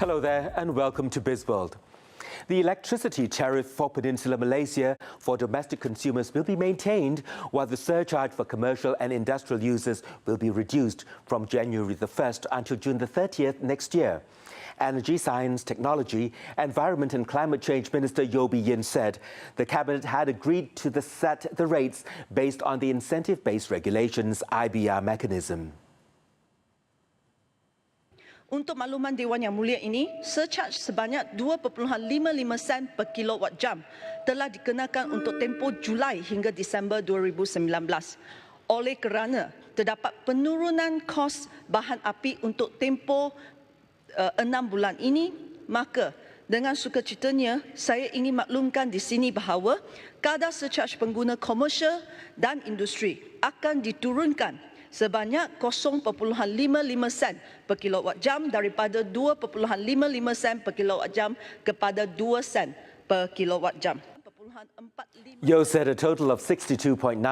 Hello there and welcome to Bizworld. The electricity tariff for Peninsular Malaysia for domestic consumers will be maintained, while the surcharge for commercial and industrial users will be reduced from January the 1st until June the 30th next year. Energy, Science, Technology, Environment and Climate Change Minister Yobi Yin said the Cabinet had agreed to set the rates based on the incentive-based regulations IBR mechanism. Untuk makluman Dewan Yang Mulia ini, surcharge sebanyak 2.55 sen per kilowatt jam telah dikenakan untuk tempoh Julai hingga Desember 2019. Oleh kerana terdapat penurunan kos bahan api untuk tempoh 6 bulan ini, maka dengan sukacitanya saya ingin maklumkan di sini bahawa kadar surcharge pengguna komersial dan industri akan diturunkan sebanyak 0.55 sen per kilowatt jam daripada 2.55 sen per kilowatt jam kepada 2 sen per kilowatt jam. Yo said a total of 62.95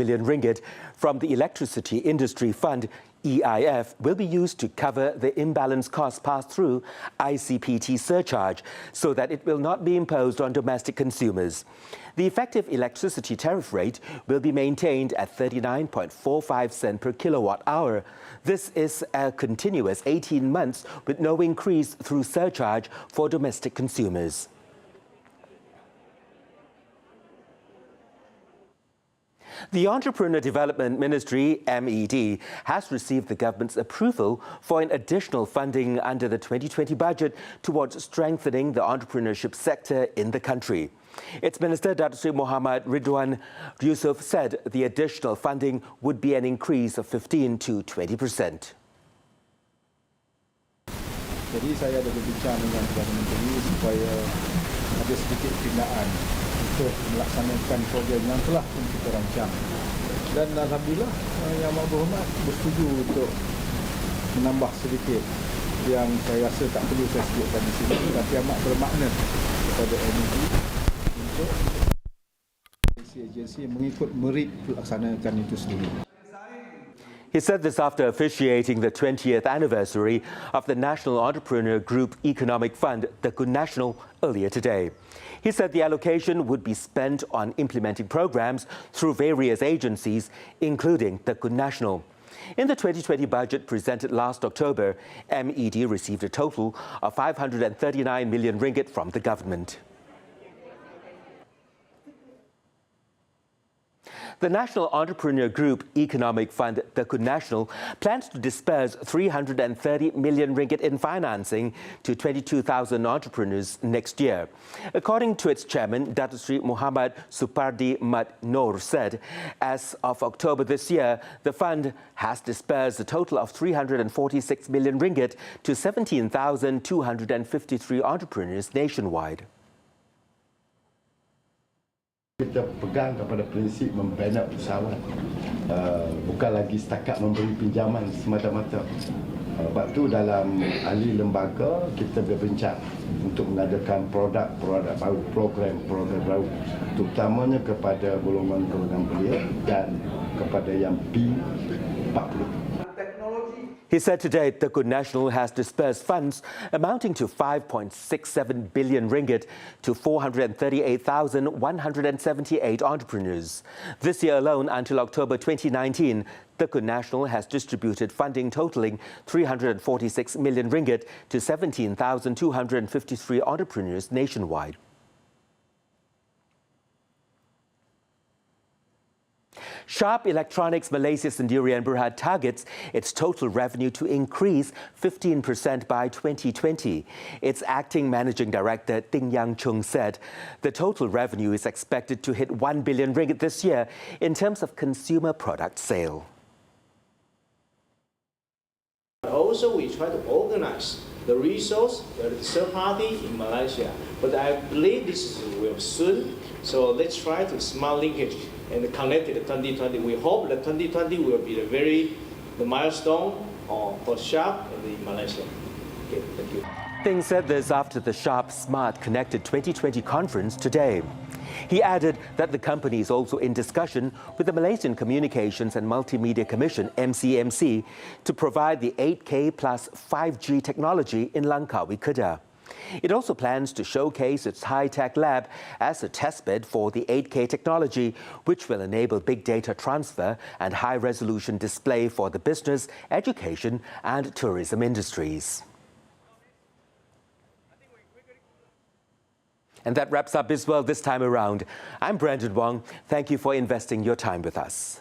million ringgit from the Electricity Industry Fund EIF will be used to cover the imbalance cost passed through ICPT surcharge so that it will not be imposed on domestic consumers. The effective electricity tariff rate will be maintained at 39.45 cents per kilowatt hour. This is a continuous 18 months with no increase through surcharge for domestic consumers. The Entrepreneur Development Ministry, MED, has received the government's approval for an additional funding under the 2020 budget towards strengthening the entrepreneurship sector in the country. Its Minister, Datuk Muhammad Ridwan Yusuf, said the additional funding would be an increase of 15 to 20%. Jadi saya ada berbincang dengan Perdana Menteri supaya ada sedikit pindaan untuk melaksanakan program yang telah pun kita rancang. Dan alhamdulillah Yang Amat Berhormat bersetuju untuk menambah sedikit yang saya rasa tak perlu saya sebutkan di sini, tapi amat bermakna kepada MED untuk agensi mengikut merit melaksanakan itu sendiri. He said this after officiating the 20th anniversary of the National Entrepreneur Group Economic Fund, the Tekun Nasional, earlier today. He said the allocation would be spent on implementing programs through various agencies, including the Tekun Nasional. In the 2020 budget presented last October, MED received a total of 539 million ringgit from the government. The National Entrepreneur Group Economic Fund, the Tekun Nasional, plans to disburse 330 million ringgit in financing to 22,000 entrepreneurs next year. According to its chairman, Datuk Seri Muhammad Supardi Mat Noor said, as of October this year, the fund has disbursed a total of 346 million ringgit to 17,253 entrepreneurs nationwide. Kita pegang kepada prinsip membina usahawan, bukan lagi setakat memberi pinjaman semata-mata. Sebab tu dalam ahli lembaga kita berbincang untuk mengadakan produk-produk baru, program-program baru, terutamanya kepada golongan-golongan belia dan kepada yang B40. He said today Tekun Nasional has disbursed funds amounting to 5.67 billion ringgit to 438,178 entrepreneurs. This year alone, until October 2019, Tekun Nasional has distributed funding totaling 346 million ringgit to 17,253 entrepreneurs nationwide. Sharp Electronics Malaysia Sendirian Berhad targets its total revenue to increase 15% by 2020. Its acting managing director, Ting Yang Chung, said the total revenue is expected to hit 1 billion ringgit this year in terms of consumer product sale. Also, we try to organize the resource, the third party in Malaysia. But I believe this will soon. So let's try to smart linkage and connect it to 2020. We hope that 2020 will be the milestone for Sharp in Malaysia. Okay, thank you. Ting said this after the Sharp Smart Connected 2020 conference today. He added that the company is also in discussion with the Malaysian Communications and Multimedia Commission, MCMC, to provide the 8K plus 5G technology in Langkawi, Kedah. It also plans to showcase its high-tech lab as a testbed for the 8K technology, which will enable big data transfer and high-resolution display for the business, education and tourism industries. And that wraps up Bizworld this time around. I'm Brandon Wong. Thank you for investing your time with us.